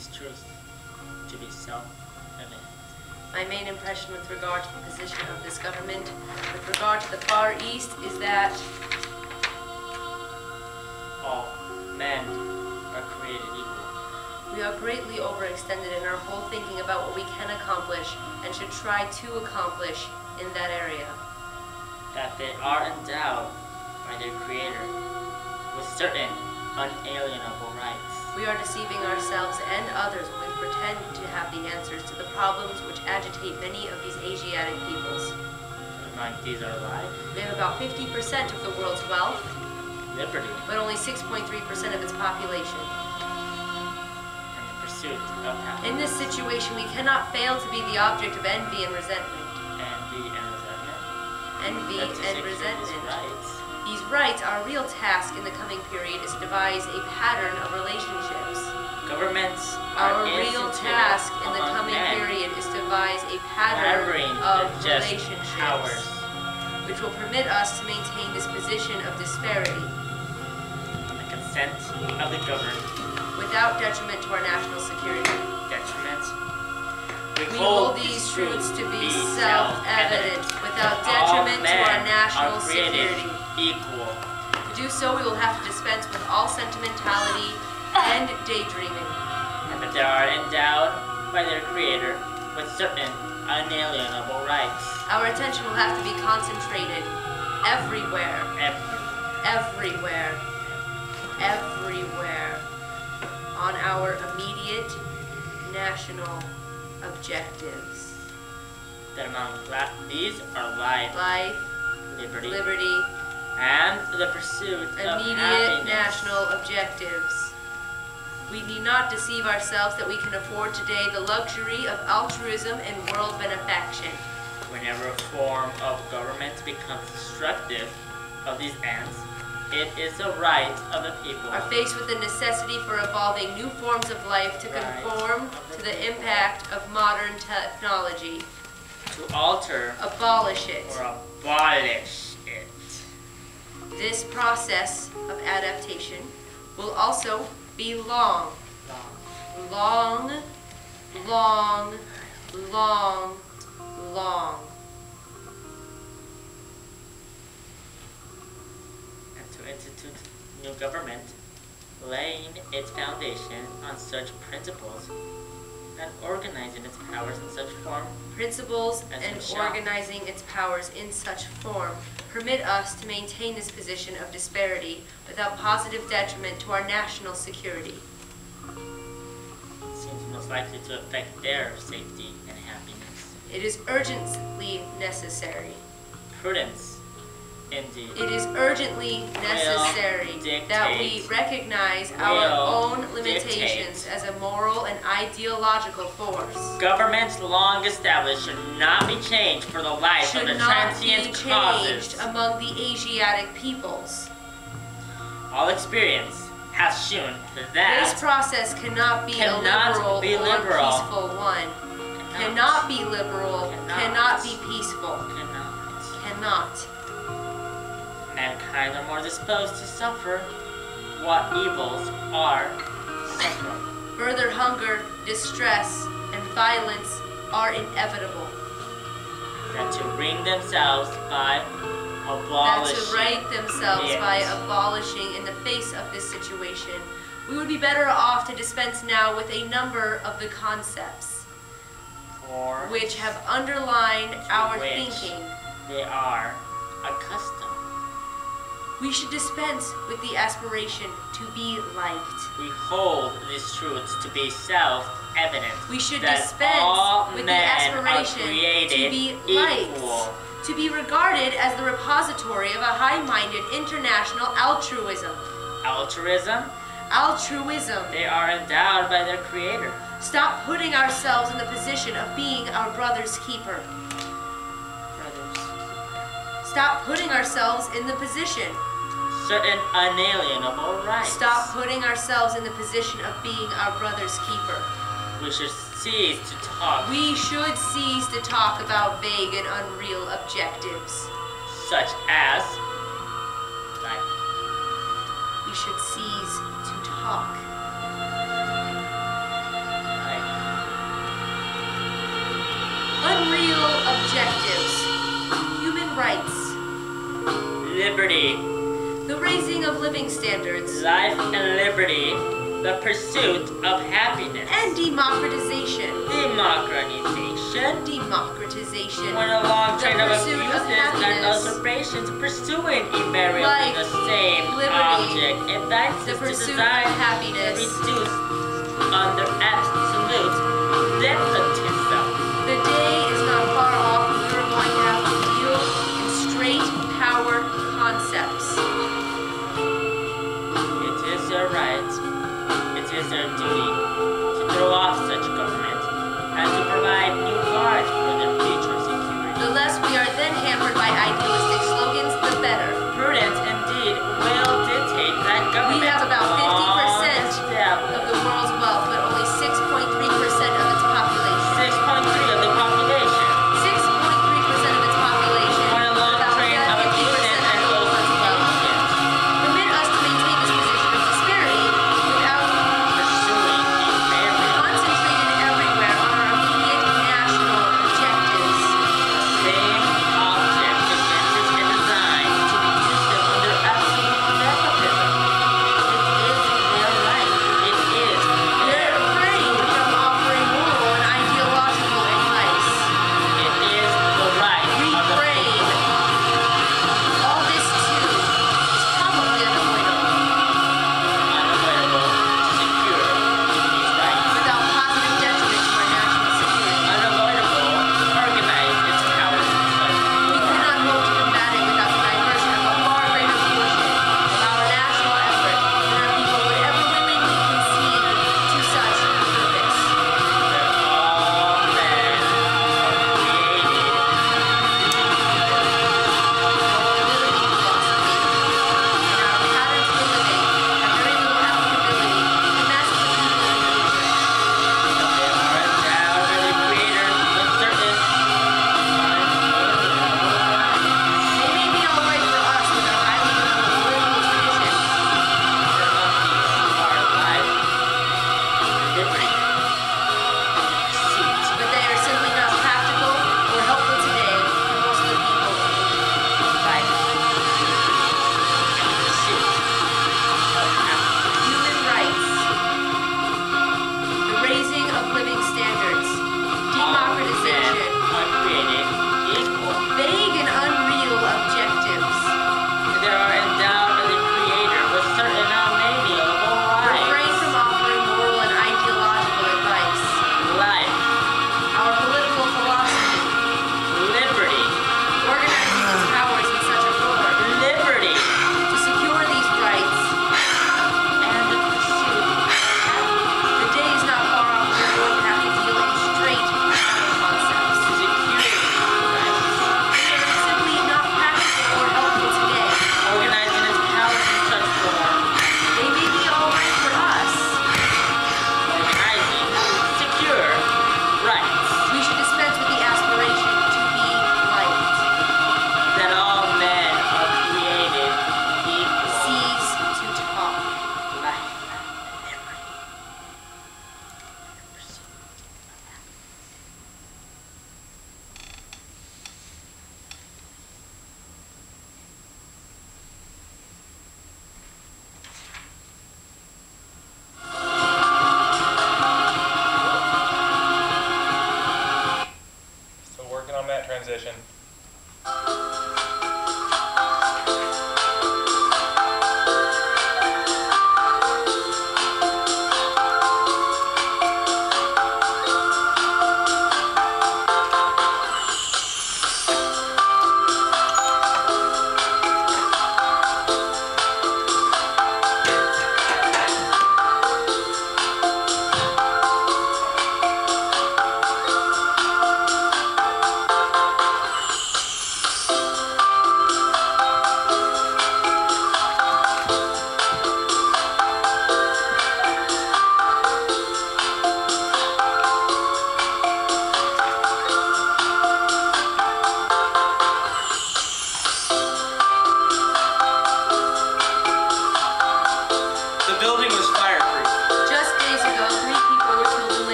these truths to be self-evident. My main impression with regard to the position of this government, with regard to the Far East, is that all men are created equal. we are greatly overextended in our whole thinking about what we can accomplish and should try to accomplish in that area. That they are endowed by their Creator with certain unalienable rights. We are deceiving ourselves and others when we pretend to have the answers to the problems which agitate many of these Asiatic peoples. Like these are life, They have about 50% of the world's wealth, liberty, but only 6.3% of its population. and the pursuit of happiness. In this situation, we cannot fail to be the object of envy and resentment. Envy and resentment. Envy That to and secure these resentment. rights. These rights, our real task in the coming period is to devise a pattern of relationships. Governments Our are real instituted task in the among coming men, period is to devise a pattern gathering of their just relationships, powers. which will permit us to maintain this position of disparity On the consent of the governed, without detriment to our national security. detriment. We hold these truths to be self-evident without detriment to our national security. Equal. To do so, we will have to dispense with all sentimentality and daydreaming. And that they are endowed by their Creator with certain unalienable rights. Our attention will have to be concentrated everywhere, everywhere on our immediate national objectives. That among these are life, Life, liberty, and the pursuit of immediate happiness. national objectives. We need not deceive ourselves that we can afford today the luxury of altruism and world benefaction. Whenever a form of government becomes destructive of these ends, it is the right of the people. Are faced with the necessity for evolving new forms of life to conform to the impact of modern technology. To alter Abolish it. or abolish it. This process of adaptation will also be long, long, long, long, long. And to institute new government, laying its foundation on such principles and organizing its powers in such form Principles As and it shall. organizing its powers in such form permit us to maintain this position of disparity without positive detriment to our national security. seems most likely to affect their safety and happiness. It is urgently necessary. Prudence, indeed. It is urgently necessary that we dictate. recognize our Will own limitations as a moral and ideological force. Governments long established should not be changed for the life of Should the not be transient changed causes. among the Asiatic peoples. All experience has shown This that process cannot be Cannot a liberal be or liberal. peaceful one. Cannot be liberal, cannot be peaceful. Cannot. Mankind are more disposed to suffer what evils are suffered. Further hunger, distress, and violence are inevitable. That to bring themselves by That abolishing to right themselves it. by abolishing in the face of this situation, we would be better off to dispense now with a number of the concepts for which have underlined our which thinking. they are accustomed. We should dispense with the aspiration to be liked. We hold these truths to be self-evident. We should that dispense all with the men aspiration are created to be liked, equal. to be regarded as the repository of a high-minded international altruism. Altruism, Altruism. they are endowed by their Creator. Stop putting ourselves in the position of being our brother's keeper. Brothers, Stop putting ourselves in the position. certain unalienable rights. Stop putting ourselves in the position of being our brother's keeper. We should cease to talk We should cease to talk about vague and unreal objectives. such as life. We should cease to talk real objectives: human rights, liberty, the raising of living standards, life and liberty, the pursuit of happiness, and democratization. Democratization. When a long The train of pursuit of abuses and happiness. usurpations pursuing invariably Life, the same liberty, object advances the to pursuit design of happiness. reduced under absolute despotism. The day is not far off when we are going to have to deal in straight power concepts. It is their right, it is their duty to throw off such government and to provide new guards for their future security. The less we are then hampered by idealistic slogans, the better. Prudence indeed will dictate that government We have about 50% long established of the world's wealth, but only 6.3% of its population.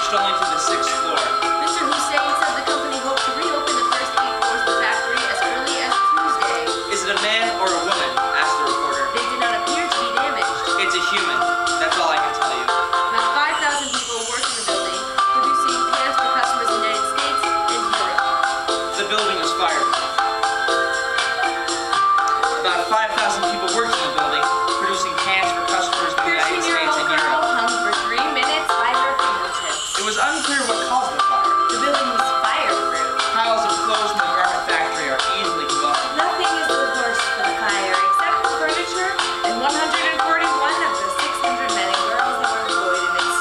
marched only to the 6th floor. Mr. Hussein said the company hoped to reopen the first 8 floors of the factory as early as Tuesday. Is it a man or a woman? Asked the reporter. They did not appear to be damaged. It's a human. That's all I can tell you. About 5,000 people work in the building, producing pants for customers in the United States and Europe. The building was fireproof. About 5,000 people worked in the building, producing pants for customers in the United States and Europe. Hung for 3 minutes by her fingertips. It was unclear what caused the fire. The building was fireproof. Piles of clothes in the garment factory are easily combustible. Nothing is the worse for the fire except the furniture and 141 of the 600 men and girls that were employed in its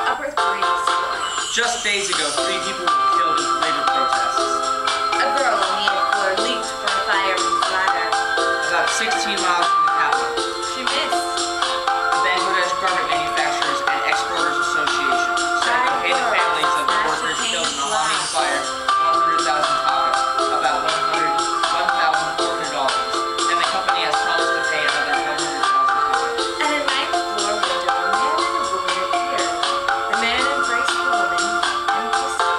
upper 3 floors. Just days ago, 3 people were killed in labor protests. A girl on the 8th floor leaped for a fireman's ladder. About 16 miles from the capital. She missed. The Bangladesh Garment Manufacturers and Exporters Association said to pay the families of the workers killed in the Hamin fire 100,000 taka, about $1,400, and the company has promised to pay another 100,000 taka. At a 9th floor window, a man and a woman appeared. The man embraced the woman and kissed her.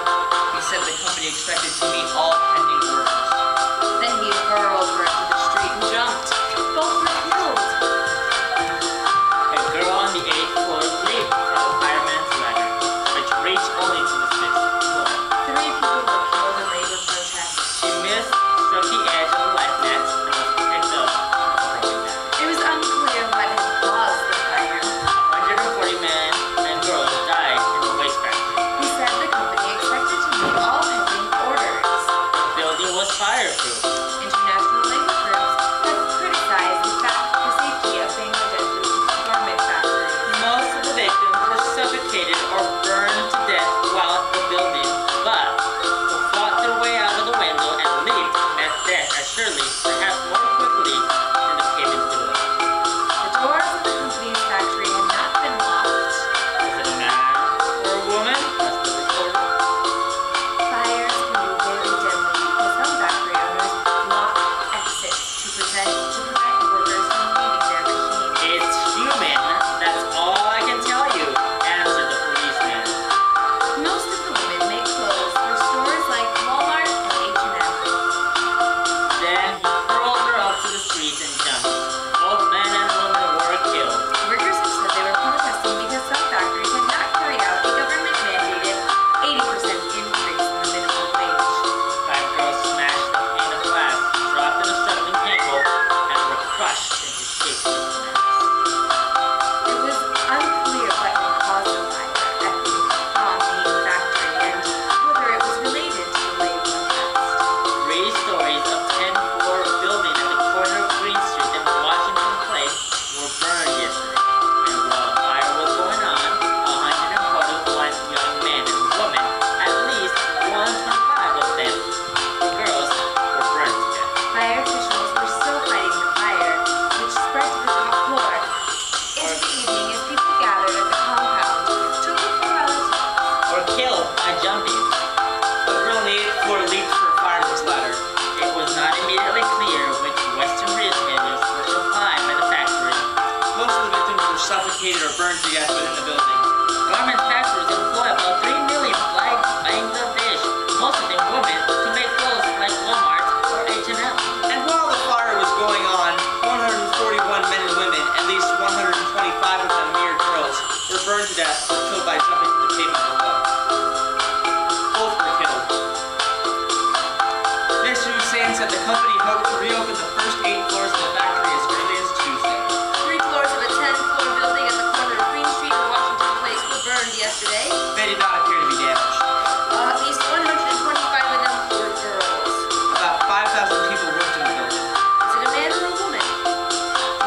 He said the company expected to meet all pending orders. Then he hurled her into the street and jumped. Both were killed. A girl on the 8th floor leaped from the fireman's ladder, which reached only to the 6th floor. 3 people were killed in labor protests. She missed, struck the edge of the life net, and was picked up and broken down. It was unclear what had caused the fire. 140 men and girls died in the waste factory. He said the company expected to meet all pending orders. The building was fireproof. International labor groups have criticized the safety of Bangladesh's garment factories. Most of the victims were suffocated or burned to death while at the building, but who fought their way out of the window and leaped met death as surely, perhaps more quickly, than the pavement below. The doors of the company's factory had not been locked. Was it a man or a woman? Asked the reporter. Fires can be very deadly because some factory owners block exits to prevent workers from leaving their machines. It's human, that's all I can tell you, answered the policeman. Most of the women make clothes for stores like Walmart and H&M. Then he hurled her up to the street and jumped. Both men and women were killed. Workers have said they were protesting because some factories had not carried out a government-mandated 80% increase in the minimum wage. 5 girls smashed the pane of glass, dropped in a struggling table, and were crushed into shapeless mass. It was unclear what had caused the fire at the Hamin factory and whether it was related to the labor protest. 3 stories of 10-floor building at the corner of Green Street and Washington Place were burned yesterday. And while the fire was going on, 141 young men and women, at least 125 of them were girls, were burned to death. Fire officials were still fighting the fire, which spread to the top floor. Into the evening, as people gathered at the compound to look for relatives. Or killed by jumping. A girl on the 8th floor leaped for a fireman's ladder. It was not immediately clear which Western retailers were supplied by the factory. Most of the victims were suffocated or burned to death within the building. Garment factories employ about 3 million black Bangladesh, most of them women, to make clothes like Walmart or H&M. And while the fire was going on, 141 men and women, at least 125 of them mere girls, were burned to death or killed by jumping to the pavement below. Both were killed. Mr. Hussein said the company hoped to reopen the first 8 floors of the factory as early as Tuesday. 3 floors of a 10-floor building at the corner of Green Street and Washington Place were burned yesterday. They did not appear to be damaged. At least 125 of them were girls. About 5,000 people worked in the building. Is it a man or a woman?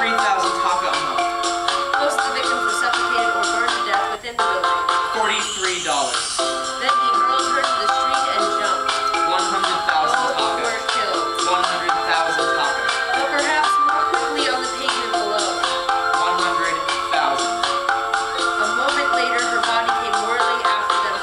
3,000 taka a month. Most of the victims were suffocated or burned to death within the building. $43. Then he hurled her to the street and jumped. 100,000 Both taka. were killed. 100,000 taka. But perhaps more quickly on the pavement below. 100,000. A moment later, her body came whirling after them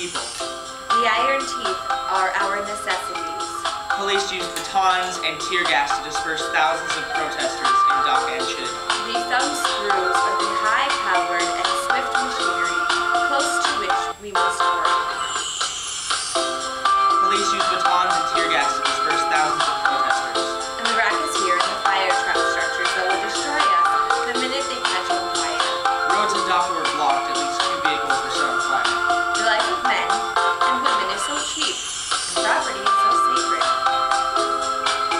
people. The iron teeth are our necessities. Police used batons and tear gas to disperse thousands of protesters in Dhaka and Chittagong. The thumb screws are the high-powered and swift machinery close to which we must work. Police used batons and tear gas to disperse thousands of protesters. And the rack is here in the fire trap structures that will destroy us the minute they catch on fire. Roads in Dhaka were blocked. At least 2 vehicles were set on fire. The life of men and women is so cheap, and property is so sacred.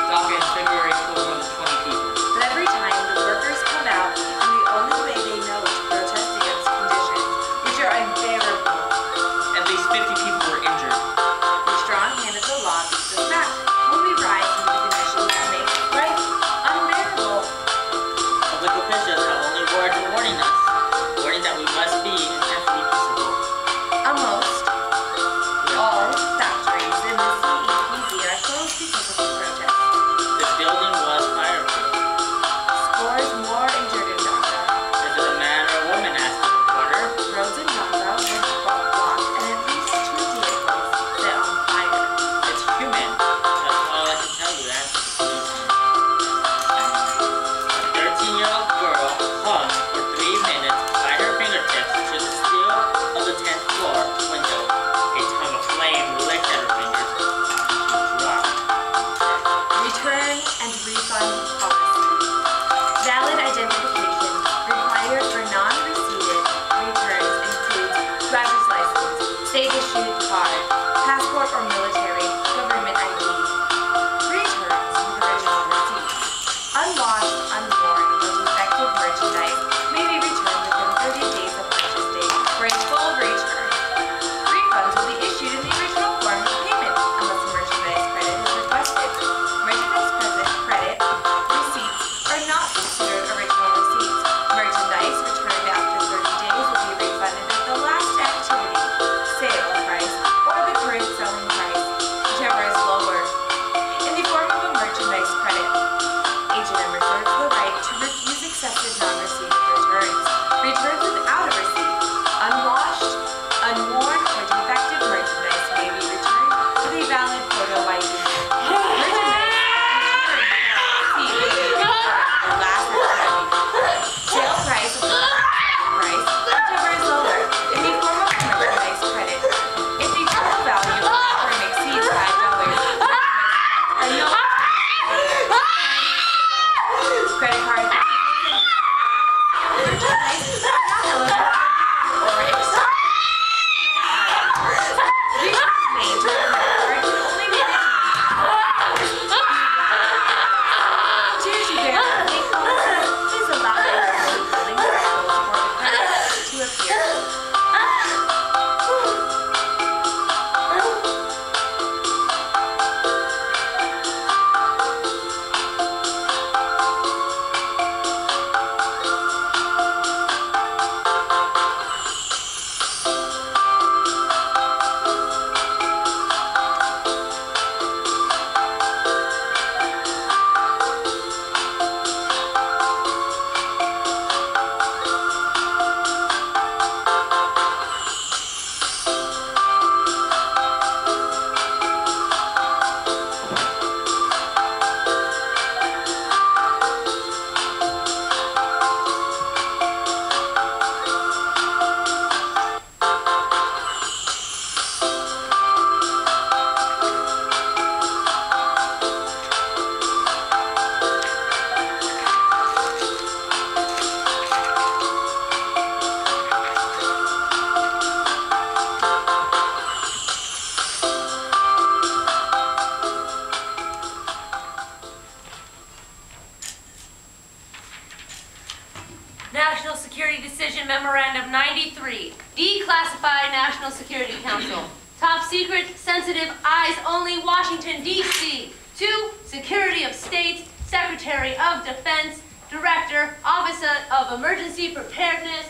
Dhaka in February killed more than 20 people. But every time the workers come out, and the only way they know to protest against conditions which are unbearable, At least 50 people were injured. the strong hand of the law beats us back when we rise into the conditions that make life unbearable. Public officials have only words warning us, warning that we must be intensely peaceable. Almost all factories in the CEPZ are closed because of the protest. The building was fireproof. Scores more injured in Dhaka. Is it a man or a woman? Asked the reporter. Roads in Dhaka were blocked and at least 2 vehicles set on fire. It's human. That's all I can tell you, answered the policeman. A 13-year-old girl hung for 3 minutes by her fingertips to the sill of the 10th floor window. A tongue of flame licked at her fingers. She dropped. Return and refund policy. Valid identification required for non-receipted returns includes driver's license, state-issued card, passport or military government ID. Returns with original receipts. Unwashed, unworn, or defective merchandise may be returned within 30 days of purchase date for a full return. Refunds will be issued in the original form of payment unless a merchandise credit is requested. Merchandise credit receipts are not considered original receipts. Merchandise returned after 30 days will be refunded at the last activity, sale price, or the current selling price, whichever is lower. In the form of a merchandise credit, H&M reserves the right to refuse excessive non-received returns. Returns without a receipt, unwashed, unworn, or defective merchandise may be returned with a valid photo ID. Merchandise returned without a receipt may be returned at the last activity. Sale price of the price, whichever is lower, in the form of a merchandise credit. If the total value of the item exceeds $5, are no credit card merchandise not eligible or except refunds made to the credit card can only be returned. Choose your guarantee policy is allowed in the building thresholds for the credit card to appear. National Security Decision Memorandum 93. Declassified National Security Council. Top secret, sensitive, eyes only, Washington, D.C. 2. Secretary of State, Secretary of Defense, Director, Office of Emergency Preparedness.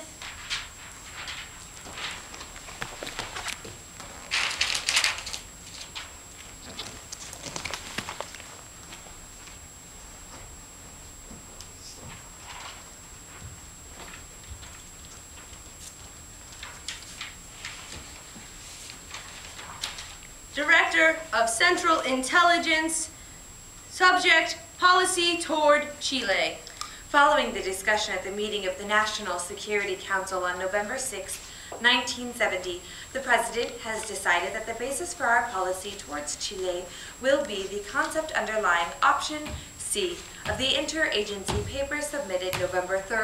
Director of Central Intelligence, subject, policy toward Chile. Following the discussion at the meeting of the National Security Council on November 6, 1970, the President has decided that the basis for our policy towards Chile will be the concept underlying option C of the interagency paper submitted November 3,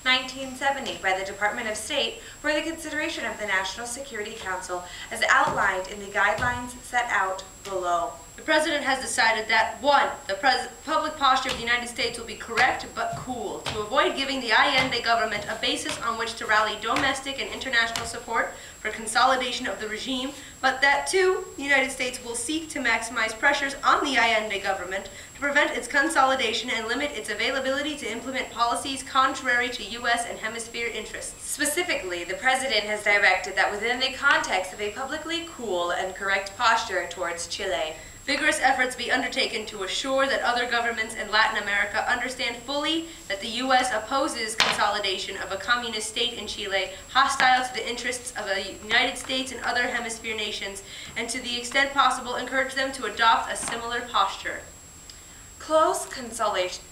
1970 by the Department of State for the consideration of the National Security Council as outlined in the guidelines set out below. The President has decided that 1. The public posture of the United States will be correct but cool to avoid giving the Allende government a basis on which to rally domestic and international support for consolidation of the regime, but that 2. The United States will seek to maximize pressures on the Allende government to prevent its consolidation and limit its availability to implement policies contrary to U.S. and hemisphere interests. Specifically, the President has directed that within the context of a publicly cool and correct posture towards Chile, vigorous efforts be undertaken to assure that other governments in Latin America understand fully that the U.S. opposes consolidation of a communist state in Chile hostile to the interests of the United States and other hemisphere nations, and to the extent possible encourage them to adopt a similar posture. Close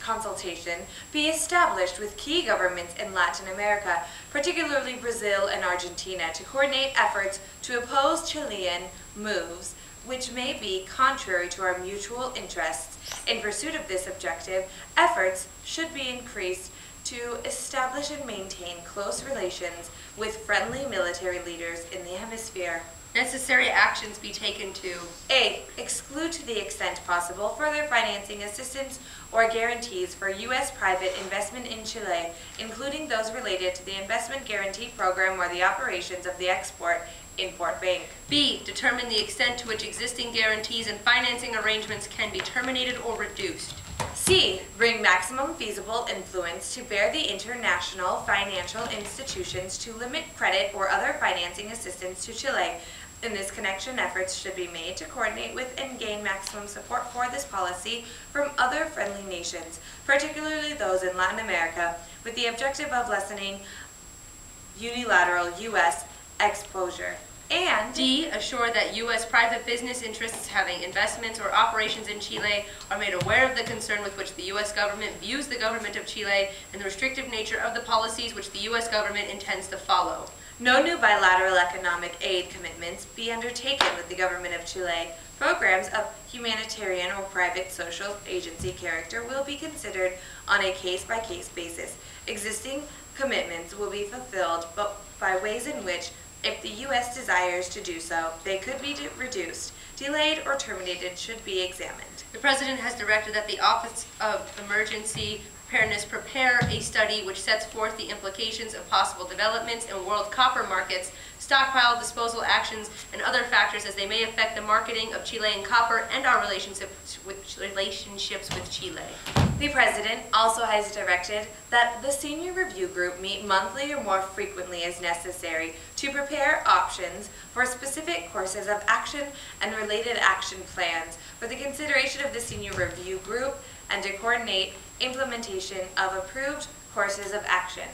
consultation be established with key governments in Latin America, particularly Brazil and Argentina, to coordinate efforts to oppose Chilean moves which may be contrary to our mutual interests. In pursuit of this objective, efforts should be increased to establish and maintain close relations with friendly military leaders in the hemisphere. Necessary actions be taken to A. Exclude to the extent possible further financing assistance or guarantees for U.S. private investment in Chile, including those related to the Investment Guarantee Program or the operations of the Export-Import Bank. B. Determine the extent to which existing guarantees and financing arrangements can be terminated or reduced. C. Bring maximum feasible influence to bear the international financial institutions to limit credit or other financing assistance to Chile. In this connection, efforts should be made to coordinate with and gain maximum support for this policy from other friendly nations, particularly those in Latin America, with the objective of lessening unilateral U.S. exposure. And D. Assure that U.S. private business interests having investments or operations in Chile are made aware of the concern with which the U.S. government views the government of Chile and the restrictive nature of the policies which the U.S. government intends to follow. No new bilateral economic aid commitments be undertaken with the government of Chile. Programs of humanitarian or private social agency character will be considered on a case-by-case basis. Existing commitments will be fulfilled but by ways in which, if the U.S. desires to do so, they could be reduced, delayed, or terminated should be examined. The President has directed that the Office of Emergency Preparedness prepare a study which sets forth the implications of possible developments in world copper markets, stockpile disposal actions, and other factors as they may affect the marketing of Chilean copper and our relationships with Chile. The President also has directed that the Senior Review Group meet monthly or more frequently as necessary to prepare options for specific courses of action and related action plans for the consideration of the Senior Review Group and to coordinate implementation of approved courses of action.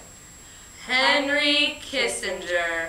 Henry Kissinger.